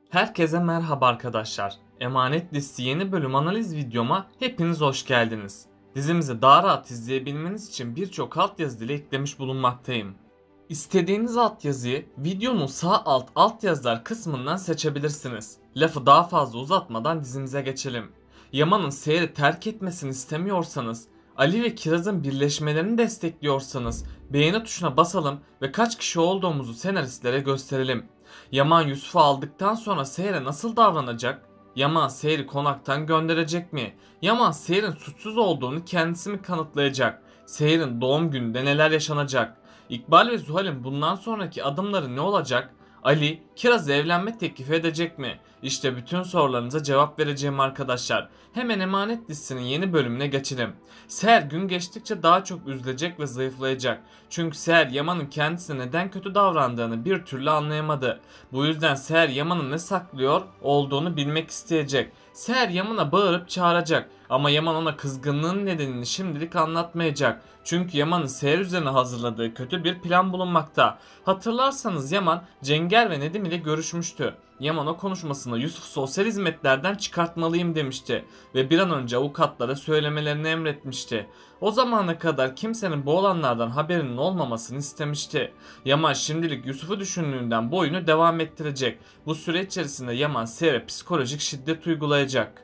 Herkese merhaba arkadaşlar. Emanet Dizisi yeni bölüm analiz videoma hepiniz hoş geldiniz. Dizimizi daha rahat izleyebilmeniz için birçok altyazı ile eklemiş bulunmaktayım. İstediğiniz altyazıyı videonun sağ alt altyazılar kısmından seçebilirsiniz. Lafı daha fazla uzatmadan dizimize geçelim. Yaman'ın Seher'i terk etmesini istemiyorsanız, Ali ve Kiraz'ın birleşmelerini destekliyorsanız beğeni tuşuna basalım ve kaç kişi olduğumuzu senaristlere gösterelim. Yaman Yusuf'u aldıktan sonra Seher'e nasıl davranacak? Yaman Seher'i konaktan gönderecek mi? Yaman Seher'in suçsuz olduğunu kendisi mi kanıtlayacak? Seher'in doğum gününde neler yaşanacak? İkbal ve Zuhal'in bundan sonraki adımları ne olacak? Ali, Kiraz'a evlenme teklif edecek mi? İşte bütün sorularınıza cevap vereceğim arkadaşlar. Hemen Emanet dizisinin yeni bölümüne geçelim. Seher gün geçtikçe daha çok üzülecek ve zayıflayacak. Çünkü Seher Yaman'ın kendisine neden kötü davrandığını bir türlü anlayamadı. Bu yüzden Seher Yaman'ın ne saklıyor olduğunu bilmek isteyecek. Seher Yaman'a bağırıp çağıracak. Ama Yaman ona kızgınlığın nedenini şimdilik anlatmayacak. Çünkü Yaman'ın Seher üzerine hazırladığı kötü bir plan bulunmakta. Hatırlarsanız Yaman, Cenger ve Nedim ile görüşmüştü. Yaman o konuşmasında Yusuf sosyal hizmetlerden çıkartmalıyım demişti ve bir an önce avukatlara söylemelerini emretmişti. O zamana kadar kimsenin bu olanlardan haberinin olmamasını istemişti. Yaman şimdilik Yusuf'u düşündüğünden bu oyunu devam ettirecek. Bu süre içerisinde Yaman Seher'e psikolojik şiddet uygulayacak.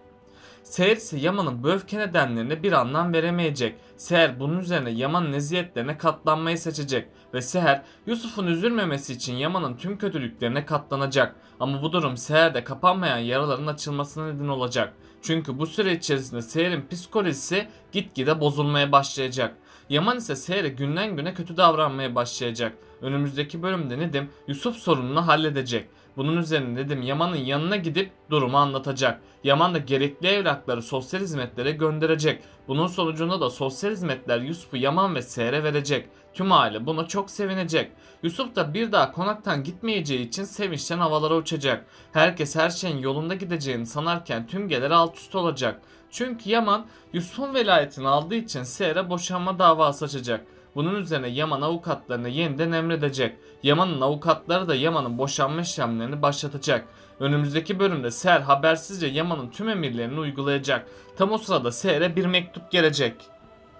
Seher ise Yaman'ın bu öfke nedenlerine bir anlam veremeyecek. Seher bunun üzerine Yaman'ın eziyetlerine katlanmayı seçecek ve Seher Yusuf'un üzülmemesi için Yaman'ın tüm kötülüklerine katlanacak. Ama bu durum Seher'de kapanmayan yaraların açılmasına neden olacak. Çünkü bu süre içerisinde Seher'in psikolojisi gitgide bozulmaya başlayacak. Yaman ise Seher'e günden güne kötü davranmaya başlayacak. Önümüzdeki bölümde Nedim Yusuf sorununu halledecek. Bunun üzerine Nedim Yaman'ın yanına gidip durumu anlatacak. Yaman da gerekli evrakları sosyal hizmetlere gönderecek. Bunun sonucunda da sosyal hizmetler Yusuf'u Yaman ve Seher'e verecek. Tüm aile buna çok sevinecek. Yusuf da bir daha konaktan gitmeyeceği için sevinçten havalara uçacak. Herkes her şeyin yolunda gideceğini sanarken tüm gelir alt üst olacak. Çünkü Yaman Yusuf'un velayetini aldığı için Seher'e boşanma davası açacak. Bunun üzerine Yaman avukatlarını yeniden emredecek. Yaman'ın avukatları da Yaman'ın boşanma işlemlerini başlatacak. Önümüzdeki bölümde Seher habersizce Yaman'ın tüm emirlerini uygulayacak. Tam o sırada Seher'e bir mektup gelecek.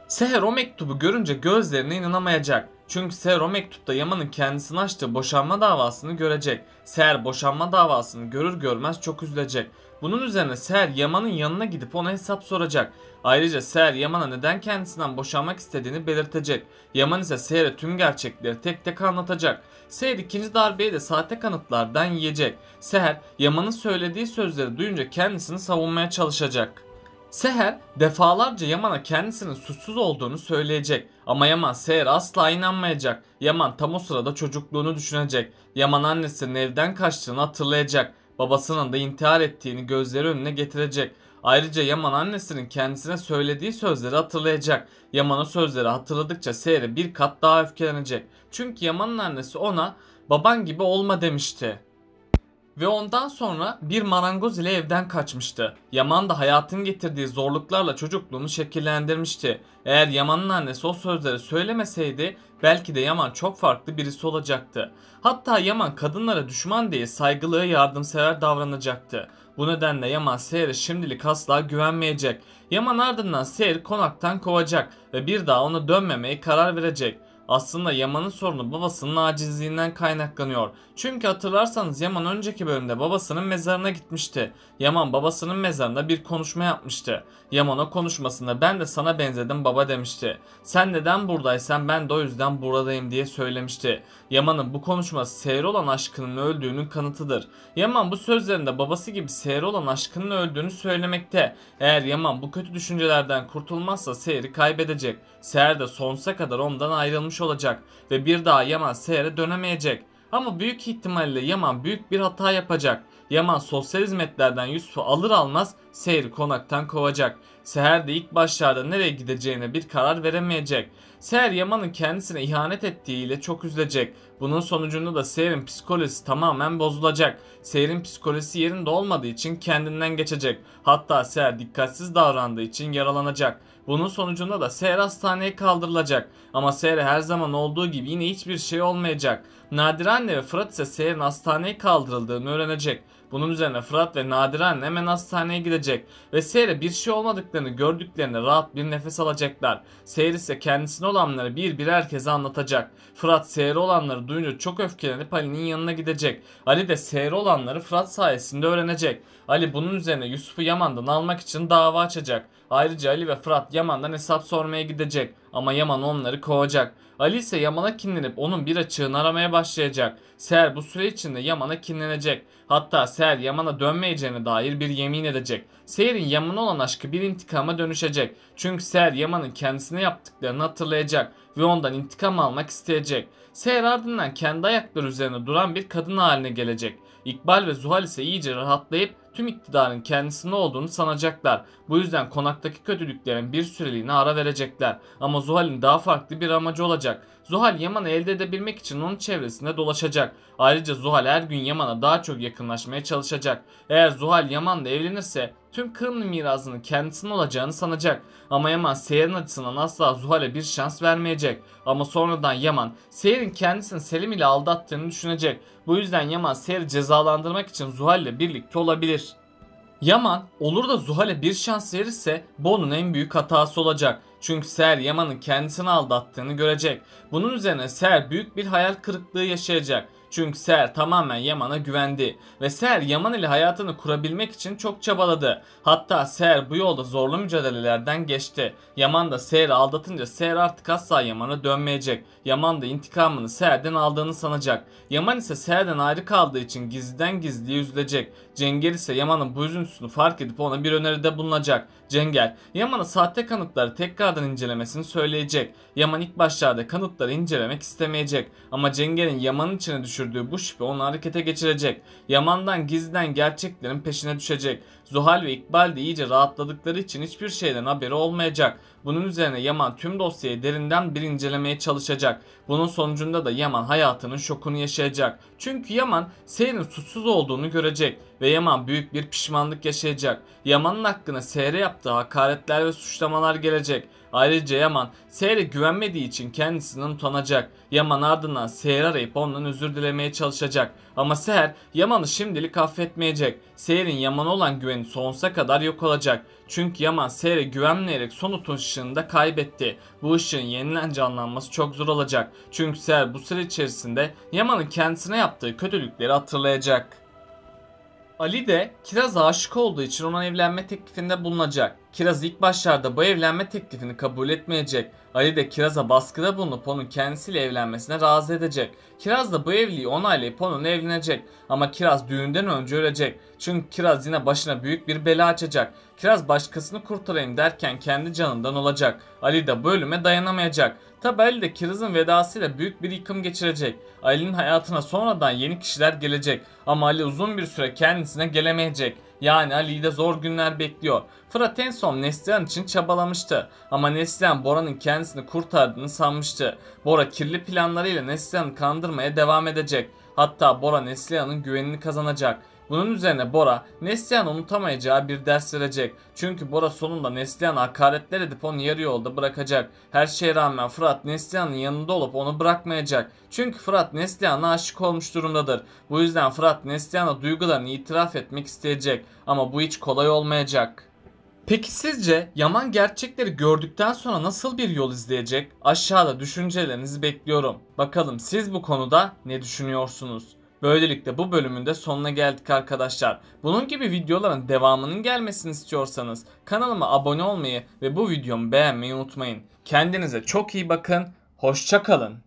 Seher o mektubu görünce gözlerine inanamayacak. Çünkü Seher o mektupta Yaman'ın kendisini açtığı boşanma davasını görecek. Seher boşanma davasını görür görmez çok üzülecek. Bunun üzerine Seher Yaman'ın yanına gidip ona hesap soracak. Ayrıca Seher Yaman'a neden kendisinden boşanmak istediğini belirtecek. Yaman ise Seher'e tüm gerçekleri tek tek anlatacak. Seher ikinci darbeyi de sahte kanıtlardan yiyecek. Seher Yaman'ın söylediği sözleri duyunca kendisini savunmaya çalışacak. Seher defalarca Yaman'a kendisinin suçsuz olduğunu söyleyecek ama Yaman Seher'e asla inanmayacak. Yaman tam o sırada çocukluğunu düşünecek. Yaman annesinin evden kaçtığını hatırlayacak. Babasının da intihar ettiğini gözleri önüne getirecek. Ayrıca Yaman annesinin kendisine söylediği sözleri hatırlayacak. Yaman o sözleri hatırladıkça Seher'e bir kat daha öfkelenecek. Çünkü Yaman'ın annesi ona baban gibi olma demişti. Ve ondan sonra bir marangoz ile evden kaçmıştı. Yaman da hayatın getirdiği zorluklarla çocukluğunu şekillendirmişti. Eğer Yaman'ın annesi o sözleri söylemeseydi belki de Yaman çok farklı birisi olacaktı. Hatta Yaman kadınlara düşman değil saygılı ve yardımsever davranacaktı. Bu nedenle Yaman Seher'e şimdilik asla güvenmeyecek. Yaman ardından Seher'i konaktan kovacak ve bir daha ona dönmemeye karar verecek. Aslında Yaman'ın sorunu babasının acizliğinden kaynaklanıyor. Çünkü hatırlarsanız Yaman önceki bölümde babasının mezarına gitmişti. Yaman babasının mezarında bir konuşma yapmıştı. Yaman o konuşmasında ben de sana benzedim baba demişti. Sen neden buradaysan ben de o yüzden buradayım diye söylemişti. Yaman'ın bu konuşması Seher'e olan aşkının öldüğünün kanıtıdır. Yaman bu sözlerinde babası gibi Seher'e olan aşkının öldüğünü söylemekte. Eğer Yaman bu kötü düşüncelerden kurtulmazsa Seher'i kaybedecek. Seher de sonsuza kadar ondan ayrılmış olacak ve bir daha Yaman Seher'e dönemeyecek. Ama büyük ihtimalle Yaman büyük bir hata yapacak. Yaman sosyal hizmetlerden Yusuf'u alır almaz Seher'i konaktan kovacak. Seher de ilk başlarda nereye gideceğine bir karar veremeyecek. Seher Yaman'ın kendisine ihanet ettiğiyle çok üzülecek. Bunun sonucunda da Seher'in psikolojisi tamamen bozulacak. Seher'in psikolojisi yerinde olmadığı için kendinden geçecek. Hatta Seher dikkatsiz davrandığı için yaralanacak. Bunun sonucunda da Seher hastaneye kaldırılacak. Ama Seher'e her zaman olduğu gibi yine hiçbir şey olmayacak. Nadire anne ve Fırat ise Seher'in hastaneye kaldırıldığını öğrenecek. Bunun üzerine Fırat ve Nadire anne hemen hastaneye gidecek ve Seher'e bir şey olmadıklarını gördüklerinde rahat bir nefes alacaklar. Seher ise kendisine olanları bir bir herkese anlatacak. Fırat Seher'e olanları duyunca çok öfkelenip Ali'nin yanına gidecek. Ali de Seher'e olanları Fırat sayesinde öğrenecek. Ali bunun üzerine Yusuf'u Yaman'dan almak için dava açacak. Ayrıca Ali ve Fırat Yaman'dan hesap sormaya gidecek ama Yaman onları kovacak. Ali ise Yaman'a kinlenip onun bir açığını aramaya başlayacak. Seher bu süre içinde Yaman'a kinlenecek. Hatta Seher Yaman'a dönmeyeceğine dair bir yemin edecek. Seher'in Yaman'a olan aşkı bir intikama dönüşecek. Çünkü Seher Yaman'ın kendisine yaptıklarını hatırlayacak ve ondan intikam almak isteyecek. Seher ardından kendi ayakları üzerine duran bir kadın haline gelecek. İkbal ve Zuhal ise iyice rahatlayıp tüm iktidarın kendisinde olduğunu sanacaklar. Bu yüzden konaktaki kötülüklerin bir süreliğine ara verecekler. Ama Zuhal'in daha farklı bir amacı olacak. Zuhal Yaman'ı elde edebilmek için onun çevresinde dolaşacak. Ayrıca Zuhal her gün Yaman'a daha çok yakınlaşmaya çalışacak. Eğer Zuhal Yaman'la evlenirse tüm Kırımlı mirasının kendisinin olacağını sanacak. Ama Yaman Seher'in açısından asla Zuhal'e bir şans vermeyecek. Ama sonradan Yaman Seher'in kendisini Selim ile aldattığını düşünecek. Bu yüzden Yaman Seher'i cezalandırmak için Zuhal ile birlikte olabilir. Yaman olur da Zuhal'e bir şans verirse bu onun en büyük hatası olacak. Çünkü Seher Yaman'ın kendisini aldattığını görecek. Bunun üzerine Seher büyük bir hayal kırıklığı yaşayacak. Çünkü Seher tamamen Yaman'a güvendi ve Seher Yaman ile hayatını kurabilmek için çok çabaladı. Hatta Seher bu yolda zorlu mücadelelerden geçti. Yaman da Seher'i aldatınca Seher artık asla Yaman'a dönmeyecek. Yaman da intikamını Seher'den aldığını sanacak. Yaman ise Seher'den ayrı kaldığı için gizliden gizliye üzülecek. Cenger ise Yaman'ın bu üzüntüsünü fark edip ona bir öneride bulunacak. Cenger, Yaman'a sahte kanıtları tekrardan incelemesini söyleyecek. Yaman ilk başlarda kanıtları incelemek istemeyecek. Ama Cenger'in Yaman'ın içine düşürdüğü bu şüphe onu harekete geçirecek. Yaman'dan gizliden gerçeklerin peşine düşecek. Zuhal ve İkbal de iyice rahatladıkları için hiçbir şeyden haberi olmayacak. Bunun üzerine Yaman tüm dosyayı derinden bir incelemeye çalışacak. Bunun sonucunda da Yaman hayatının şokunu yaşayacak. Çünkü Yaman Seher'in suçsuz olduğunu görecek ve Yaman büyük bir pişmanlık yaşayacak. Yaman'ın hakkında Seher'e yaptığı hakaretler ve suçlamalar gelecek. Ayrıca Yaman Seher'e güvenmediği için kendisinden utanacak. Yaman ardından Seher'i arayıp ondan özür dilemeye çalışacak. Ama Seher Yaman'ı şimdilik affetmeyecek. Seher'in Yaman'a olan güveni sonsuza kadar yok olacak. Çünkü Yaman Seher'e güvenmeyerek son ışığını da kaybetti. Bu ışığın yeniden canlanması çok zor olacak. Çünkü Seher bu süre içerisinde Yaman'ın kendisine yaptığı kötülükleri hatırlayacak. Ali de Kiraz'a aşık olduğu için ona evlenme teklifinde bulunacak. Kiraz ilk başlarda bu evlenme teklifini kabul etmeyecek. Ali de Kiraz'a baskıda bulunup onun kendisiyle evlenmesine razı edecek. Kiraz da bu evliliği onaylayıp onunla evlenecek. Ama Kiraz düğünden önce ölecek. Çünkü Kiraz yine başına büyük bir bela açacak. Kiraz başkasını kurtarayım derken kendi canından olacak. Ali de bu ölüme dayanamayacak. Tabi Ali de Kiraz'ın vedasıyla büyük bir yıkım geçirecek. Ali'nin hayatına sonradan yeni kişiler gelecek. Ama Ali uzun bir süre kendisine gelemeyecek. Yani Ali'yi de zor günler bekliyor. Fırat en son Neslihan için çabalamıştı. Ama Neslihan Bora'nın kendisini kurtardığını sanmıştı. Bora kirli planlarıyla Neslihan'ı kandırmaya devam edecek. Hatta Bora Neslihan'ın güvenini kazanacak. Bunun üzerine Bora Neslihan'ı unutamayacağı bir ders verecek. Çünkü Bora sonunda Neslihan'a hakaretler edip onu yarı yolda bırakacak. Her şeye rağmen Fırat Neslihan'ın yanında olup onu bırakmayacak. Çünkü Fırat Neslihan'a aşık olmuş durumdadır. Bu yüzden Fırat Neslihan'a duygularını itiraf etmek isteyecek. Ama bu hiç kolay olmayacak. Peki sizce Yaman gerçekleri gördükten sonra nasıl bir yol izleyecek? Aşağıda düşüncelerinizi bekliyorum. Bakalım siz bu konuda ne düşünüyorsunuz? Böylelikle bu bölümün de sonuna geldik arkadaşlar. Bunun gibi videoların devamının gelmesini istiyorsanız kanalıma abone olmayı ve bu videomu beğenmeyi unutmayın. Kendinize çok iyi bakın. Hoşça kalın.